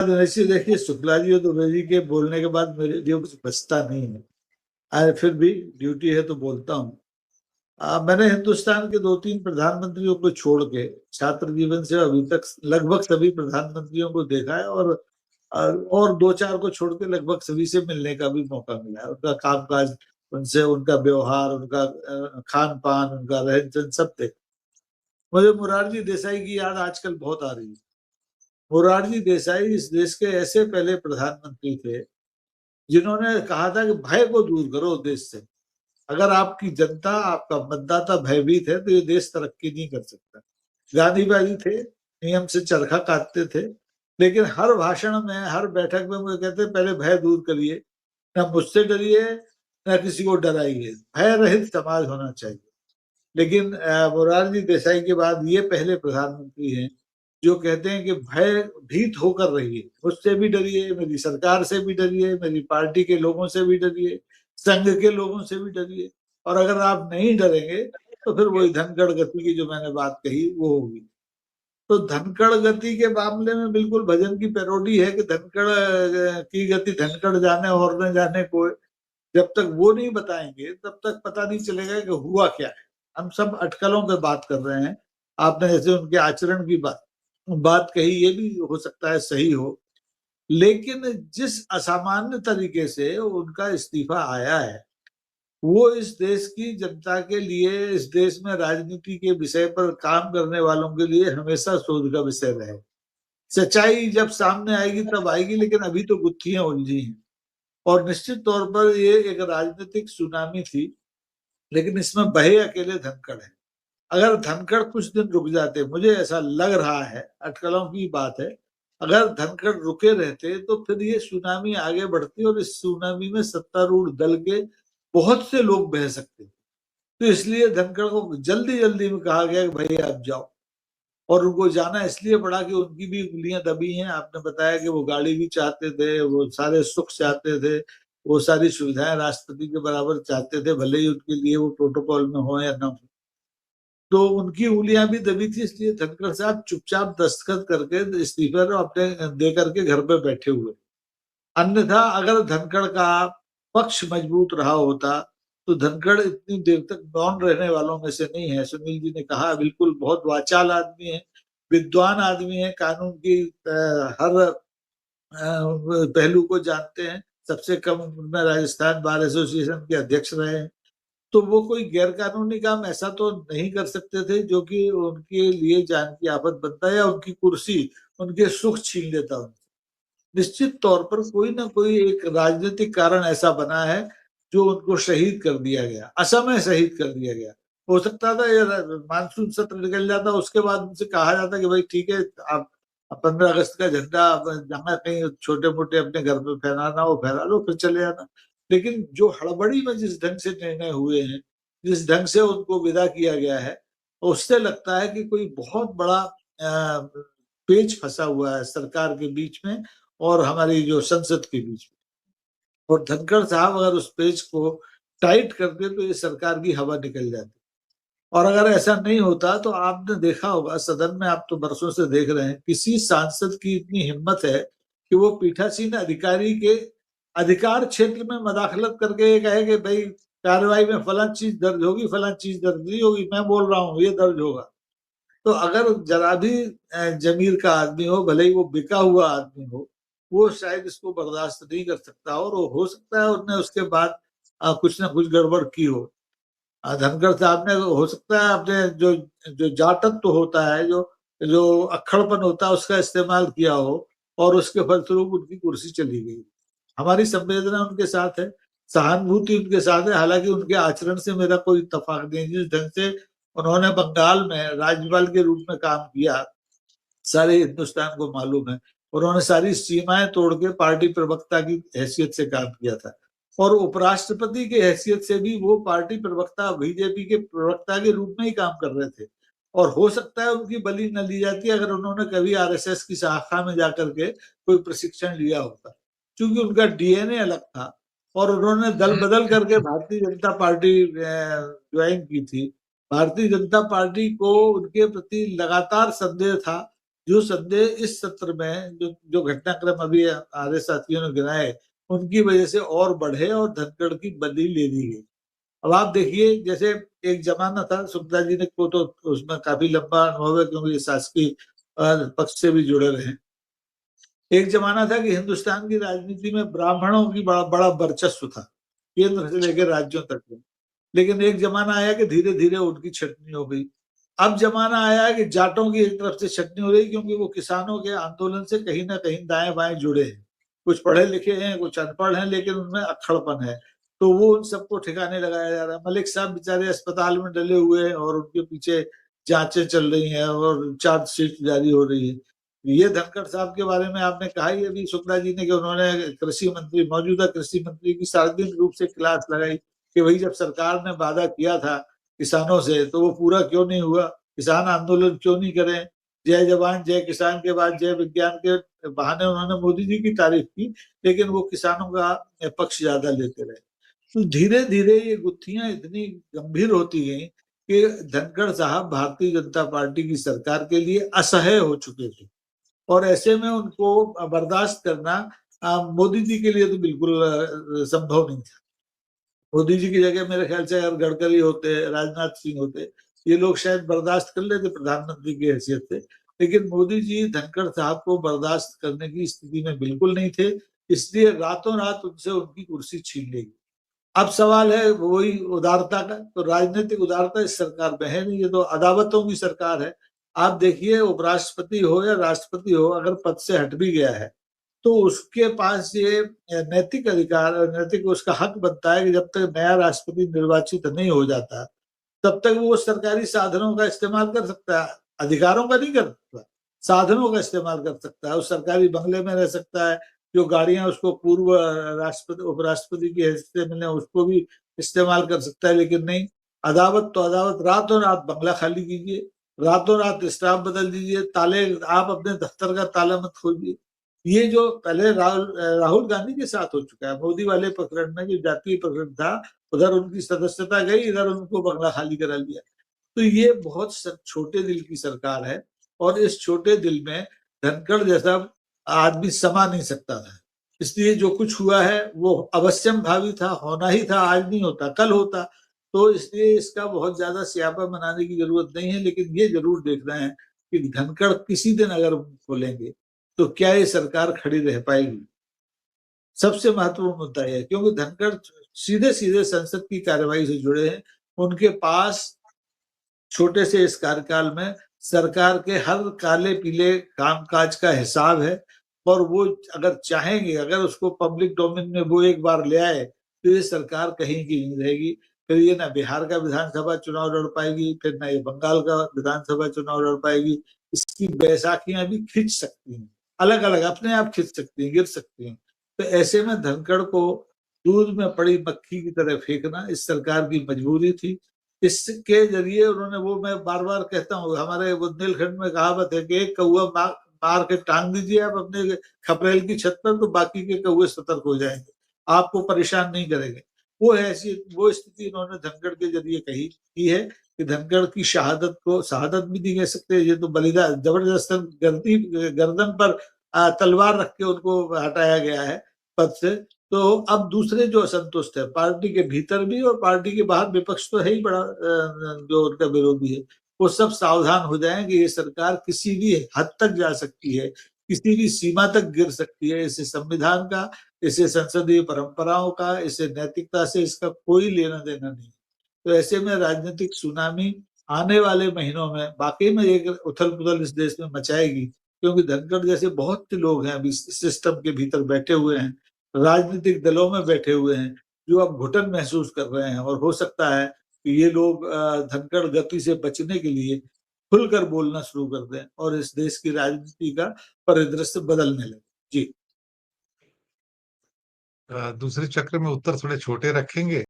वैसे देखिए, शुक्ला जी और दुबे जी के बोलने के बाद मेरे लिए कुछ बचता नहीं है। फिर भी ड्यूटी है तो बोलता हूँ। मैंने हिंदुस्तान के 2-3 प्रधानमंत्रियों को छोड़ के छात्र जीवन से अभी तक लगभग सभी प्रधानमंत्रियों को देखा है, और 2-4 को छोड़ के लगभग सभी से मिलने का भी मौका मिला है। उनका कामकाज, उनसे उनका व्यवहार, उनका खान पान, उनका रहन सहन सब थे। मुझे मोरारजी देसाई की याद आजकल बहुत आ रही है। मोरारजी देसाई इस देश के ऐसे पहले प्रधानमंत्री थे जिन्होंने कहा था कि भय को दूर करो देश से। अगर आपकी जनता, आपका मतदाता भयभीत है तो ये देश तरक्की नहीं कर सकता। गांधीवादी थे, नियम से चरखा काटते थे, लेकिन हर भाषण में, हर बैठक में वो कहते पहले भय दूर करिए, न मुझसे डरिए, न किसी को डराइए, भय रहित समाज होना चाहिए। लेकिन मोरारजी देसाई के बाद ये पहले प्रधानमंत्री हैं जो कहते हैं कि भय भीत होकर रहिए, मुझसे भी डरिए, मेरी सरकार से भी डरिए, मेरी पार्टी के लोगों से भी डरिए, संघ के लोगों से भी डरिए, और अगर आप नहीं डरेंगे तो फिर वही धनखड़ गति की जो मैंने बात कही वो होगी। तो धनखड़ गति के मामले में बिल्कुल भजन की पैरोडी है कि धनखड़ की गति धनखड़ जाने और न जाने को। जब तक वो नहीं बताएंगे तब तक पता नहीं चलेगा कि हुआ क्या है। हम सब अटकलों पे बात कर रहे हैं। आपने जैसे उनके आचरण की बात कही, ये भी हो सकता है सही हो, लेकिन जिस असामान्य तरीके से उनका इस्तीफा आया है वो इस देश की जनता के लिए, इस देश में राजनीति के विषय पर काम करने वालों के लिए हमेशा शोध का विषय रहे। सच्चाई जब सामने आएगी तब आएगी, लेकिन अभी तो गुत्थियां उलझी हैं। और निश्चित तौर पर ये एक राजनीतिक सुनामी थी, लेकिन इसमें बहे अकेले धनखड़ है। अगर धनखड़ कुछ दिन रुक जाते, मुझे ऐसा लग रहा है, अटकलों की बात है, अगर धनखड़ रुके रहते तो फिर ये सुनामी आगे बढ़ती और इस सुनामी में सत्तारूढ़ दल के बहुत से लोग बह सकते। तो इसलिए धनखड़ को जल्दी जल्दी में कहा गया कि भाई आप जाओ। और उनको जाना इसलिए पड़ा कि उनकी भी उंगलियां दबी हैं। आपने बताया कि वो गाड़ी भी चाहते थे, वो सारे सुख चाहते थे, वो सारी सुविधाएं राष्ट्रपति के बराबर चाहते थे, भले ही उनके लिए वो प्रोटोकॉल में हो या ना हो। तो उनकी उंगलियां भी दबी थी, इसलिए धनखड़ साहब चुपचाप दस्तखत करके इस्तीफे अपने दे करके घर पे बैठे हुए। अन्यथा अगर धनखड़ का पक्ष मजबूत रहा होता तो धनखड़ इतनी देर तक मौन रहने वालों में से नहीं है। सुनील जी ने कहा, बिल्कुल बहुत वाचाल आदमी है, विद्वान आदमी है, कानून की हर पहलू को जानते हैं। सबसे कम उम्र में राजस्थान बार एसोसिएशन के अध्यक्ष रहे हैं। तो वो कोई गैर कानूनी काम ऐसा तो नहीं कर सकते थे जो कि उनके लिए जान की आफत बनता या उनकी कुर्सी, उनके सुख छीन लेता उनसे। निश्चित तौर पर कोई ना कोई एक राजनीतिक कारण ऐसा बना है जो उनको शहीद कर दिया गया, असमय शहीद कर दिया गया। हो सकता था ये मानसून सत्र निकल जाता, उसके बाद उनसे कहा जाता कि भाई ठीक है, आप 15 अगस्त का झंडा जहां कहीं छोटे मोटे अपने घर में फहराना हो फहरा लो, फिर चले जाना। लेकिन जो हड़बड़ी में जिस ढंग से निर्णय हुए हैं, जिस ढंग से उनको विदा किया गया है, उससे लगता है कि कोई बहुत बड़ा पेच फंसा हुआ है सरकार के बीच में और हमारी जो संसद के बीच में। और धनखड़ साहब अगर उस पेज को टाइट करते तो ये सरकार की हवा निकल जाती। और अगर ऐसा नहीं होता तो आपने देखा होगा सदन में, आप तो बरसों से देख रहे हैं, किसी सांसद की इतनी हिम्मत है कि वो पीठासीन अधिकारी के अधिकार क्षेत्र में मदाखलत करके ये कहे कि भाई कार्रवाई में फलां चीज दर्ज होगी, फलां चीज दर्ज नहीं होगी, मैं बोल रहा हूँ ये दर्ज होगा। तो अगर जरा भी जमीर का आदमी हो, भले ही वो बिका हुआ आदमी हो, वो शायद इसको बर्दाश्त नहीं कर सकता। और हो सकता है उन्होंने उसके बाद कुछ ना कुछ गड़बड़ की हो। धनखड़ साहब ने हो सकता है अपने जो जो जाटत्व होता है, जो जो अक्खड़पन होता है, उसका इस्तेमाल किया हो और उसके फलस्वरूप उनकी कुर्सी चली गई। हमारी संवेदना उनके साथ है, सहानुभूति उनके साथ है। हालांकि उनके आचरण से मेरा कोई इत्तेफाक नहीं। जिस ढंग से उन्होंने बंगाल में राज्यपाल के रूप में काम किया, सारे हिंदुस्तान को मालूम है। उन्होंने सारी सीमाएं तोड़ के पार्टी प्रवक्ता की हैसियत से काम किया था, और उपराष्ट्रपति की हैसियत से भी वो पार्टी प्रवक्ता, बीजेपी के प्रवक्ता के रूप में ही काम कर रहे थे। और हो सकता है उनकी बलि न ली जाती अगर उन्होंने कभी आरएसएस की शाखा में जाकर के कोई प्रशिक्षण लिया होता, क्योंकि उनका डीएनए अलग था। और उन्होंने दल बदल करके भारतीय जनता पार्टी ज्वाइन की थी। भारतीय जनता पार्टी को उनके प्रति लगातार संदेह था जो संदेह इस सत्र में जो घटनाक्रम अभी हमारे साथियों ने गिनाए, उनकी वजह से और बढ़े और धनखड़ की बदली ले ली गई। अब आप देखिए, जैसे एक जमाना था, सुखदा जी ने को तो उसमें काफी लंबा अनुभव है क्योंकि शासकीय पक्ष से भी जुड़े रहे हैं। एक जमाना था कि हिंदुस्तान की राजनीति में ब्राह्मणों की बड़ा वर्चस्व था, केंद्र से लेकर राज्यों तक में। लेकिन एक जमाना आया कि धीरे धीरे उनकी छटनी हो गई। अब जमाना आया है कि जाटों की एक तरफ से छटनी हो रही, क्योंकि वो किसानों के आंदोलन से कहीं ना कहीं दाएं बाएं जुड़े हैं। कुछ पढ़े लिखे हैं, कुछ अनपढ़ हैं, लेकिन उनमें अक्खड़पन है, तो वो उन सबको ठिकाने लगाया जा रहा है। मलिक साहब बेचारे अस्पताल में डले हुए हैं और उनके पीछे जांचें चल रही हैं और चार्जशीट जारी हो रही है। ये धनखड़ साहब के बारे में आपने कहा ही अभी शुक्ला जी ने कि उन्होंने मौजूदा कृषि मंत्री की सार्वजनिक रूप से क्लास लगाई कि भाई जब सरकार ने वादा किया था किसानों से तो वो पूरा क्यों नहीं हुआ, किसान आंदोलन क्यों नहीं करें। जय जवान जय किसान के बाद जय विज्ञान के बहाने उन्होंने मोदी जी की तारीफ की, लेकिन वो किसानों का पक्ष ज्यादा लेते रहे। तो धीरे धीरे ये गुत्थियां इतनी गंभीर होती गई कि धनखड़ साहब भारतीय जनता पार्टी की सरकार के लिए असह्य हो चुके थे, और ऐसे में उनको बर्दाश्त करना मोदी जी के लिए तो बिल्कुल संभव नहीं था। मोदी जी की जगह मेरे ख्याल से अगर गडकरी होते, राजनाथ सिंह होते, ये लोग शायद बर्दाश्त कर लेते प्रधानमंत्री की हैसियत से। लेकिन मोदी जी धनखड़ साहब को बर्दाश्त करने की स्थिति में बिल्कुल नहीं थे, इसलिए रातों रात उनसे उनकी कुर्सी छीन ली। अब सवाल है वही उदारता का, तो राजनीतिक उदारता इस सरकार में है नहीं, ये तो अदावतों की सरकार है। आप देखिए, उपराष्ट्रपति हो या राष्ट्रपति हो, अगर पद से हट भी गया है तो उसके पास ये नैतिक अधिकार, नैतिक उसका हक बनता है कि जब तक नया राष्ट्रपति निर्वाचित नहीं हो जाता तब तक वो सरकारी साधनों का इस्तेमाल कर सकता है, अधिकारों का नहीं कर सकता, साधनों का इस्तेमाल कर सकता है। उस सरकारी बंगले में रह सकता है, जो गाड़ियां उसको पूर्व राष्ट्रपति उपराष्ट्रपति की हैसियत से मिले उसको भी इस्तेमाल कर सकता है। लेकिन नहीं, अदावत तो अदावत, रातों रात बंगला खाली कीजिए, रातों रात स्टाफ बदल दीजिए, ताले आप अपने दफ्तर का ताला मत खोलिए। ये जो पहले राहुल गांधी के साथ हो चुका है, मोदी वाले प्रकरण में जो जातीय प्रकरण था, उधर उनकी सदस्यता गई, इधर उनको बंगला खाली करा लिया। तो ये बहुत छोटे दिल की सरकार है, और इस छोटे दिल में धनखड़ जैसा आदमी समा नहीं सकता था। इसलिए जो कुछ हुआ है वो अवश्यम भावी था, होना ही था, आज नहीं होता कल होता। तो इसलिए इसका बहुत ज्यादा स्यापा मनाने की जरूरत नहीं है, लेकिन ये जरूर देख रहे हैं कि धनखड़ किसी दिन अगर खोलेंगे तो क्या ये सरकार खड़ी रह पाएगी। सबसे महत्वपूर्ण मुद्दा यह है क्योंकि धनखड़ सीधे सीधे संसद की कार्यवाही से जुड़े हैं, उनके पास छोटे से इस कार्यकाल में सरकार के हर काले पीले कामकाज का हिसाब है, और वो अगर चाहेंगे, अगर उसको पब्लिक डोमेन में वो एक बार ले आए तो ये सरकार कहीं की नहीं रहेगी। फिर ये ना बिहार का विधानसभा चुनाव लड़ पाएगी, फिर ना ये बंगाल का विधानसभा चुनाव लड़ पाएगी। इसकी बैसाखियां भी खिंच सकती हैं, अलग अलग अपने आप खिंच सकती हैं, गिर सकती हैं। तो ऐसे में धनखड़ को दूध में पड़ी मक्खी की तरह फेंकना इस सरकार की मजबूरी थी। इसके जरिए उन्होंने, वो मैं बार बार कहता हूँ, हमारे बुंदेलखंड में कहावत है कि एक कौआ मार के टांग दीजिए आप अपने खपरेल की छत पर, तो बाकी के कौए सतर्क हो जाएंगे, आपको परेशान नहीं करेंगे। वो है ऐसी, वो स्थिति इन्होंने धनखड़ के जरिए कही की है कि धनखड़ की शहादत को, शहादत भी नहीं कह सकते, ये तो बलिदान, जबरदस्त गर्दन पर तलवार रख के उनको हटाया गया है पद से। तो अब दूसरे जो असंतुष्ट है पार्टी के भीतर भी और पार्टी के बाहर, विपक्ष तो है ही बड़ा जो उनका विरोधी है, वो सब सावधान हो जाएं कि ये सरकार किसी भी हद तक जा सकती है, किसी भी सीमा तक गिर सकती है। इसे संविधान का, इसे संसदीय परंपराओं का, इसे नैतिकता से इसका कोई लेना देना नहीं। तो ऐसे में राजनीतिक सुनामी आने वाले महीनों में वाकई में एक उथल पुथल इस देश में मचाएगी, क्योंकि धनखड़ जैसे बहुत से लोग हैं अभी सिस्टम के भीतर बैठे हुए हैं, राजनीतिक दलों में बैठे हुए हैं, जो अब घुटन महसूस कर रहे हैं, और हो सकता है कि ये लोग धनखड़ गति से बचने के लिए खुलकर बोलना शुरू कर दें और इस देश की राजनीति का परिदृश्य बदलने लगे। जी। दूसरे चक्र में उत्तर थोड़े छोटे रखेंगे।